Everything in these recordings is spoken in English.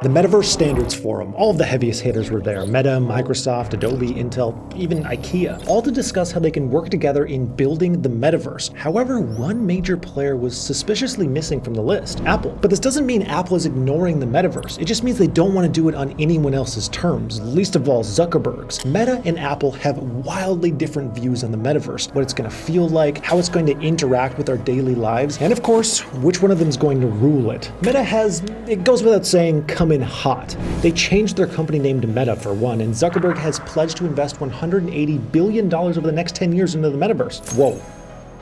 The Metaverse Standards Forum, all of the heaviest hitters were there. Meta, Microsoft, Adobe, Intel, even IKEA, all to discuss how they can work together in building the metaverse. However, one major player was suspiciously missing from the list, Apple. But this doesn't mean Apple is ignoring the metaverse. It just means they don't want to do it on anyone else's terms, least of all Zuckerberg's. Meta and Apple have wildly different views on the metaverse, what it's going to feel like, how it's going to interact with our daily lives, and of course, which one of them is going to rule it. Meta has, it goes without saying, come in hot. They changed their company name to Meta for one, and Zuckerberg has pledged to invest $180 billion over the next 10 years into the metaverse. Whoa.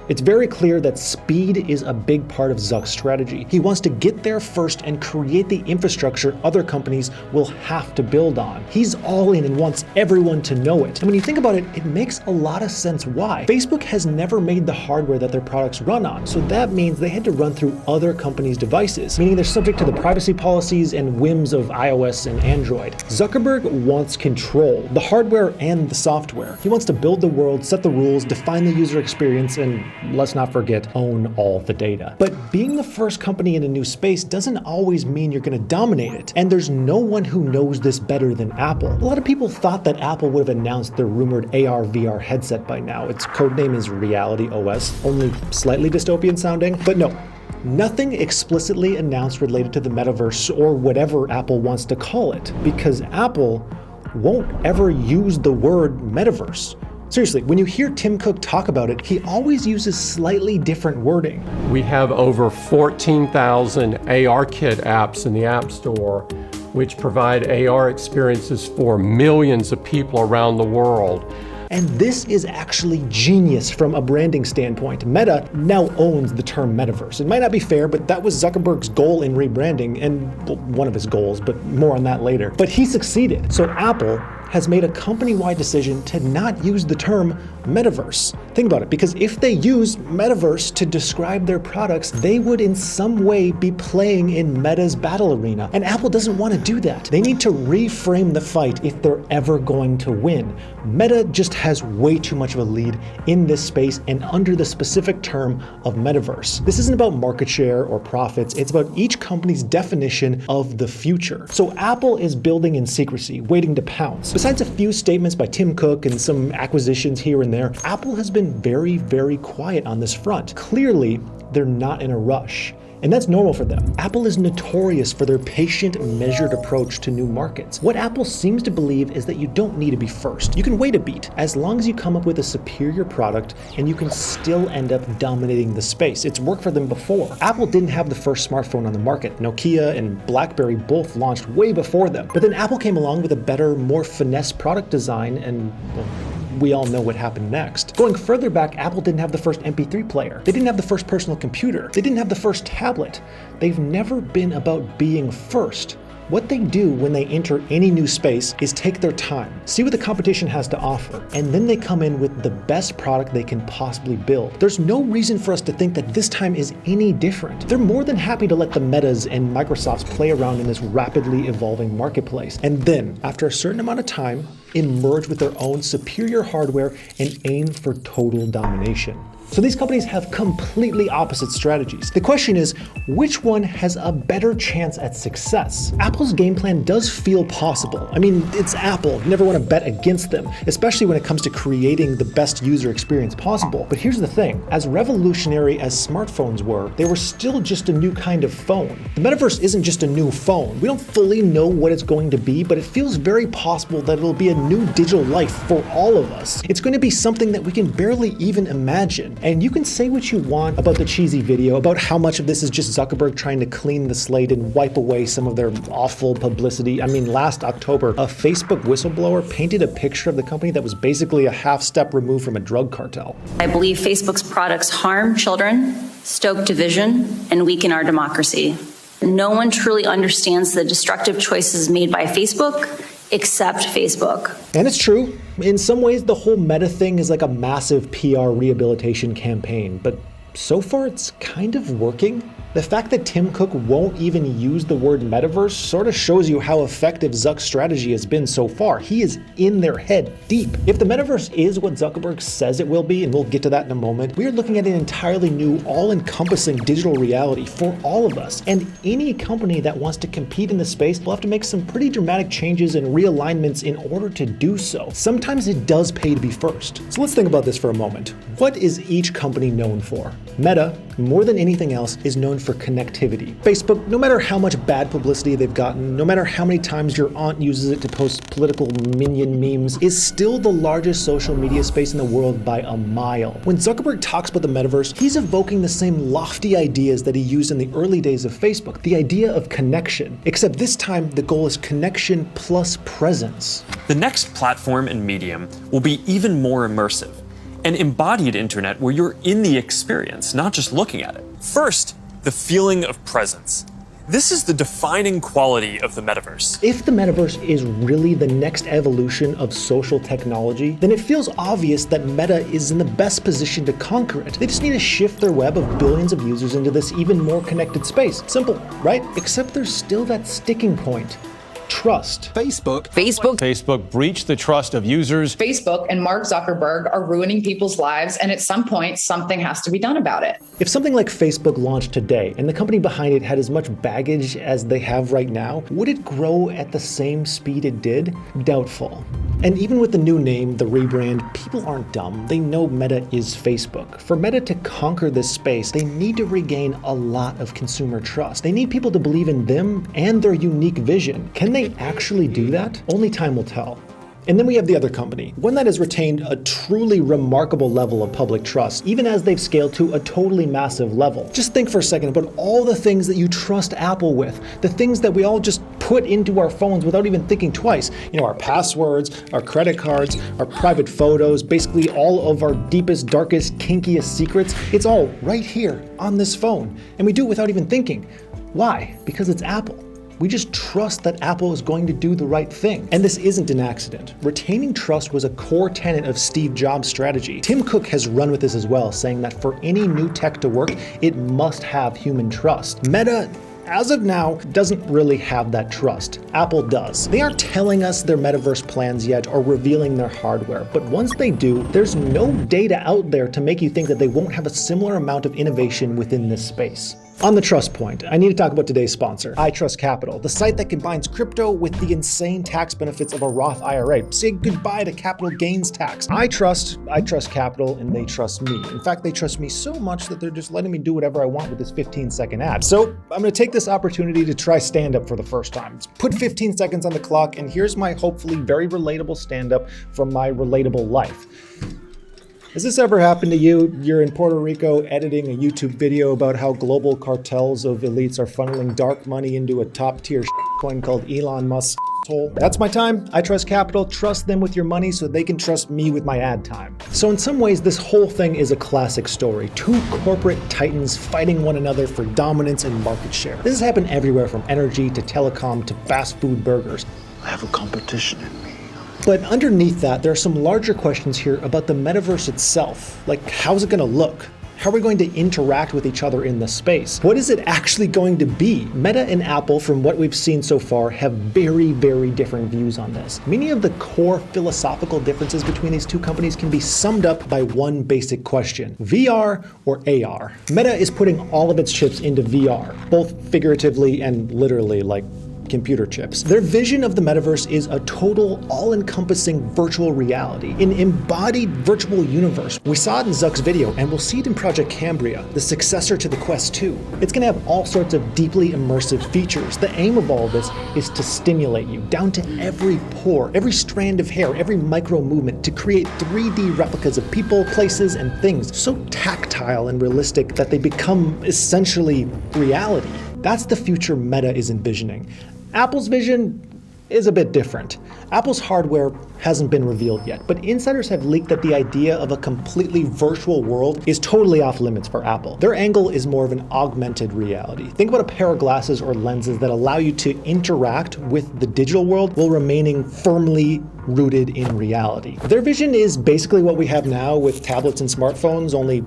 It's very clear that speed is a big part of Zuck's strategy. He wants to get there first and create the infrastructure other companies will have to build on. He's all in and wants everyone to know it. And when you think about it, it makes a lot of sense why. Facebook has never made the hardware that their products run on, so that means they had to run through other companies' devices, meaning they're subject to the privacy policies and whims of iOS and Android. Zuckerberg wants control, the hardware and the software. He wants to build the world, set the rules, define the user experience, and let's not forget, own all the data. But being the first company in a new space doesn't always mean you're going to dominate it. And there's no one who knows this better than Apple. A lot of people thought that Apple would have announced their rumored AR/VR headset by now. Its codename is Reality OS, only slightly dystopian sounding, but no. Nothing explicitly announced related to the metaverse or whatever Apple wants to call it, because Apple won't ever use the word metaverse. Seriously, when you hear Tim Cook talk about it, he always uses slightly different wording. We have over 14,000 ARKit apps in the App Store, which provide AR experiences for millions of people around the world. And this is actually genius from a branding standpoint. Meta now owns the term metaverse. It might not be fair, but that was Zuckerberg's goal in rebranding, and well, one of his goals, but more on that later. But he succeeded. So Apple has made a company-wide decision to not use the term metaverse. Think about it, because if they use metaverse to describe their products, they would in some way be playing in Meta's battle arena. And Apple doesn't want to do that. They need to reframe the fight if they're ever going to win. Meta just has way too much of a lead in this space and under the specific term of metaverse. This isn't about market share or profits, it's about each company's definition of the future. So Apple is building in secrecy, waiting to pounce. Besides a few statements by Tim Cook and some acquisitions here and there, Apple has been very, very quiet on this front. Clearly, they're not in a rush. And that's normal for them. Apple is notorious for their patient, measured approach to new markets. What Apple seems to believe is that you don't need to be first. You can wait a beat, as long as you come up with a superior product and you can still end up dominating the space. It's worked for them before. Apple didn't have the first smartphone on the market. Nokia and BlackBerry both launched way before them. But then Apple came along with a better, more finesse product design, and well, we all know what happened next. Going further back, Apple didn't have the first MP3 player. They didn't have the first personal computer. They didn't have the first tablet. They've never been about being first. What they do when they enter any new space is take their time, see what the competition has to offer, and then they come in with the best product they can possibly build. There's no reason for us to think that this time is any different. They're more than happy to let the Metas and Microsofts play around in this rapidly evolving marketplace, and then, after a certain amount of time, emerge with their own superior hardware and aim for total domination. So these companies have completely opposite strategies. The question is, which one has a better chance at success? Apple's game plan does feel possible. I mean, it's Apple. You never want to bet against them, especially when it comes to creating the best user experience possible. But here's the thing, as revolutionary as smartphones were, they were still just a new kind of phone. The metaverse isn't just a new phone. We don't fully know what it's going to be, but it feels very possible that it'll be a new digital life for all of us. It's going to be something that we can barely even imagine. And you can say what you want about the cheesy video, about how much of this is just Zuckerberg trying to clean the slate and wipe away some of their awful publicity. I mean, last October, a Facebook whistleblower painted a picture of the company that was basically a half step removed from a drug cartel. I believe Facebook's products harm children, stoke division, and weaken our democracy. No one truly understands the destructive choices made by Facebook except Facebook. And it's true. In some ways, the whole Meta thing is like a massive PR rehabilitation campaign, but so far it's kind of working. The fact that Tim Cook won't even use the word metaverse sort of shows you how effective Zuck's strategy has been so far. He is in their head deep. If the metaverse is what Zuckerberg says it will be, and we'll get to that in a moment, we are looking at an entirely new, all-encompassing digital reality for all of us. And any company that wants to compete in this space will have to make some pretty dramatic changes and realignments in order to do so. Sometimes it does pay to be first. So let's think about this for a moment. What is each company known for? Meta, more than anything else, is known for connectivity. Facebook, no matter how much bad publicity they've gotten, no matter how many times your aunt uses it to post political minion memes, is still the largest social media space in the world by a mile. When Zuckerberg talks about the metaverse, he's evoking the same lofty ideas that he used in the early days of Facebook, the idea of connection. Except this time, the goal is connection plus presence. The next platform and medium will be even more immersive. An embodied internet where you're in the experience, not just looking at it. First, the feeling of presence. This is the defining quality of the metaverse. If the metaverse is really the next evolution of social technology, then it feels obvious that Meta is in the best position to conquer it. They just need to shift their web of billions of users into this even more connected space. Simple, right? Except there's still that sticking point. Trust. Facebook breached the trust of users. Facebook and Mark Zuckerberg are ruining people's lives, and at some point, something has to be done about it. If something like Facebook launched today and the company behind it had as much baggage as they have right now, would it grow at the same speed it did? Doubtful. And even with the new name, the rebrand, people aren't dumb. They know Meta is Facebook. For Meta to conquer this space, they need to regain a lot of consumer trust. They need people to believe in them and their unique vision. Can they actually do that? Only time will tell. And then we have the other company, one that has retained a truly remarkable level of public trust, even as they've scaled to a totally massive level. Just think for a second about all the things that you trust Apple with, the things that we all just put into our phones without even thinking twice. You know, our passwords, our credit cards, our private photos, basically all of our deepest, darkest, kinkiest secrets. It's all right here on this phone. And we do it without even thinking. Why? Because it's Apple. We just trust that Apple is going to do the right thing. And this isn't an accident. Retaining trust was a core tenet of Steve Jobs' strategy. Tim Cook has run with this as well, saying that for any new tech to work, it must have human trust. Meta, as of now, doesn't really have that trust. Apple does. They aren't telling us their metaverse plans yet or revealing their hardware, but once they do, there's no data out there to make you think that they won't have a similar amount of innovation within this space. On the trust point, I need to talk about today's sponsor, iTrustCapital, the site that combines crypto with the insane tax benefits of a Roth IRA. Say goodbye to capital gains tax. I trust iTrustCapital, and they trust me. In fact, they trust me so much that they're just letting me do whatever I want with this 15-second ad. So I'm going to take this opportunity to try stand-up for the first time. Let's put 15 seconds on the clock, and here's my hopefully very relatable stand-up from my relatable life. Has this ever happened to you? You're in Puerto Rico editing a YouTube video about how global cartels of elites are funneling dark money into a top-tier coin called Elon Musk's hole. That's my time. I trust Capital. Trust them with your money so they can trust me with my ad time. So in some ways, this whole thing is a classic story. Two corporate titans fighting one another for dominance and market share. This has happened everywhere from energy to telecom to fast food burgers. I have a competition in me. But underneath that, there are some larger questions here about the metaverse itself. Like, how's it going to look? How are we going to interact with each other in the space? What is it actually going to be? Meta and Apple, from what we've seen so far, have very, very different views on this. Many of the core philosophical differences between these two companies can be summed up by one basic question: VR or AR? Meta is putting all of its chips into VR, both figuratively and literally, like computer chips. Their vision of the metaverse is a total, all-encompassing virtual reality, an embodied virtual universe. We saw it in Zuck's video, and we'll see it in Project Cambria, the successor to the Quest 2. It's going to have all sorts of deeply immersive features. The aim of all of this is to stimulate you down to every pore, every strand of hair, every micro movement, to create 3D replicas of people, places, and things so tactile and realistic that they become essentially reality. That's the future Meta is envisioning. Apple's vision is a bit different. Apple's hardware hasn't been revealed yet, but insiders have leaked that the idea of a completely virtual world is totally off limits for Apple. Their angle is more of an augmented reality. Think about a pair of glasses or lenses that allow you to interact with the digital world while remaining firmly rooted in reality. Their vision is basically what we have now with tablets and smartphones, only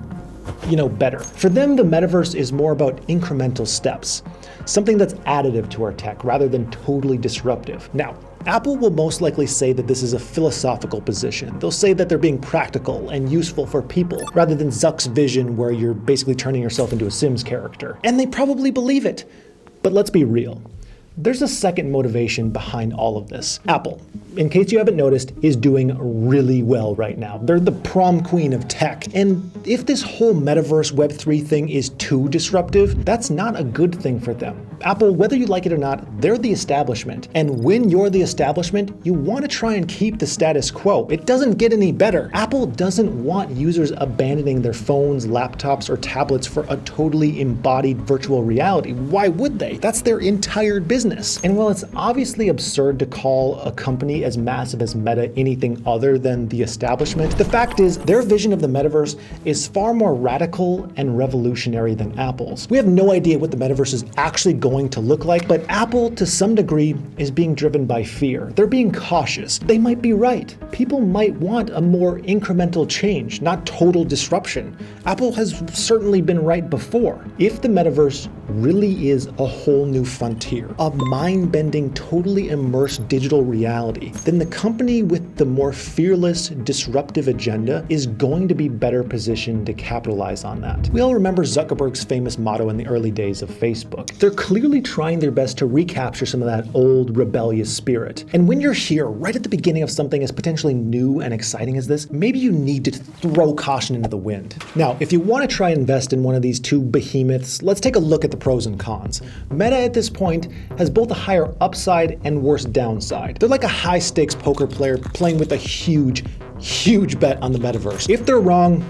better. For them, the metaverse is more about incremental steps, something that's additive to our tech rather than totally disruptive. Now, Apple will most likely say that this is a philosophical position. They'll say that they're being practical and useful for people, rather than Zuck's vision where you're basically turning yourself into a Sims character. And they probably believe it. But let's be real. There's a second motivation behind all of this. Apple, in case you haven't noticed, is doing really well right now. They're the prom queen of tech. And if this whole metaverse Web3 thing is too disruptive, that's not a good thing for them. Apple, whether you like it or not, they're the establishment. And when you're the establishment, you want to try and keep the status quo. It doesn't get any better. Apple doesn't want users abandoning their phones, laptops, or tablets for a totally embodied virtual reality. Why would they? That's their entire business. And while it's obviously absurd to call a company as massive as Meta anything other than the establishment, the fact is their vision of the metaverse is far more radical and revolutionary than Apple's. We have no idea what the metaverse is actually going to look like, but Apple, to some degree, is being driven by fear. They're being cautious. They might be right. People might want a more incremental change, not total disruption. Apple has certainly been right before. If the metaverse really is a whole new frontier, a mind-bending, totally immersed digital reality, then the company with the more fearless, disruptive agenda is going to be better positioned to capitalize on that. We all remember Zuckerberg's famous motto in the early days of Facebook. They're clearly trying their best to recapture some of that old rebellious spirit. And when you're here, right at the beginning of something as potentially new and exciting as this, maybe you need to throw caution into the wind. Now, if you want to try and invest in one of these two behemoths, let's take a look at the pros and cons. Meta at this point has both a higher upside and worse downside. They're like a high-stakes poker player playing with a huge bet on the metaverse. If they're wrong,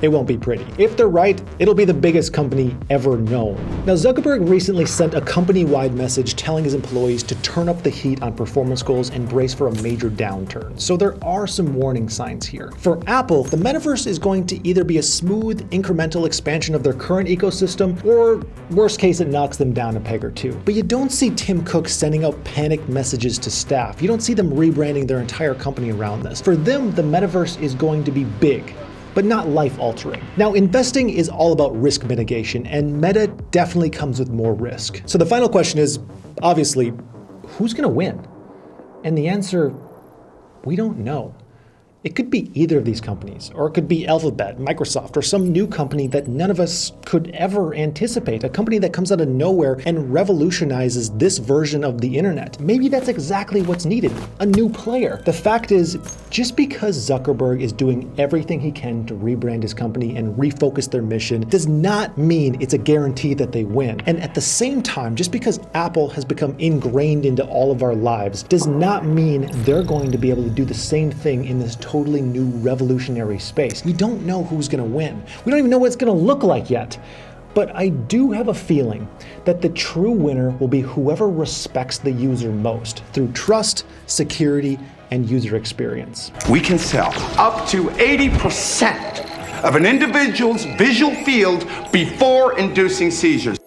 it won't be pretty. If they're right, it'll be the biggest company ever known. Now, Zuckerberg recently sent a company-wide message telling his employees to turn up the heat on performance goals and brace for a major downturn. So there are some warning signs here. For Apple, the metaverse is going to either be a smooth, incremental expansion of their current ecosystem, or worst case, it knocks them down a peg or two. But you don't see Tim Cook sending out panicked messages to staff. You don't see them rebranding their entire company around this. For them, the metaverse is going to be big, but not life-altering. Now, investing is all about risk mitigation, and Meta definitely comes with more risk. So the final question is, obviously, who's gonna win? And the answer, we don't know. It could be either of these companies, or it could be Alphabet, Microsoft, or some new company that none of us could ever anticipate, a company that comes out of nowhere and revolutionizes this version of the internet. Maybe that's exactly what's needed, a new player. The fact is, just because Zuckerberg is doing everything he can to rebrand his company and refocus their mission does not mean it's a guarantee that they win. And at the same time, just because Apple has become ingrained into all of our lives does not mean they're going to be able to do the same thing in this totally new revolutionary space. We don't know who's gonna win. We don't even know what it's gonna look like yet. But I do have a feeling that the true winner will be whoever respects the user most through trust, security, and user experience. We can sell up to 80% of an individual's visual field before inducing seizures.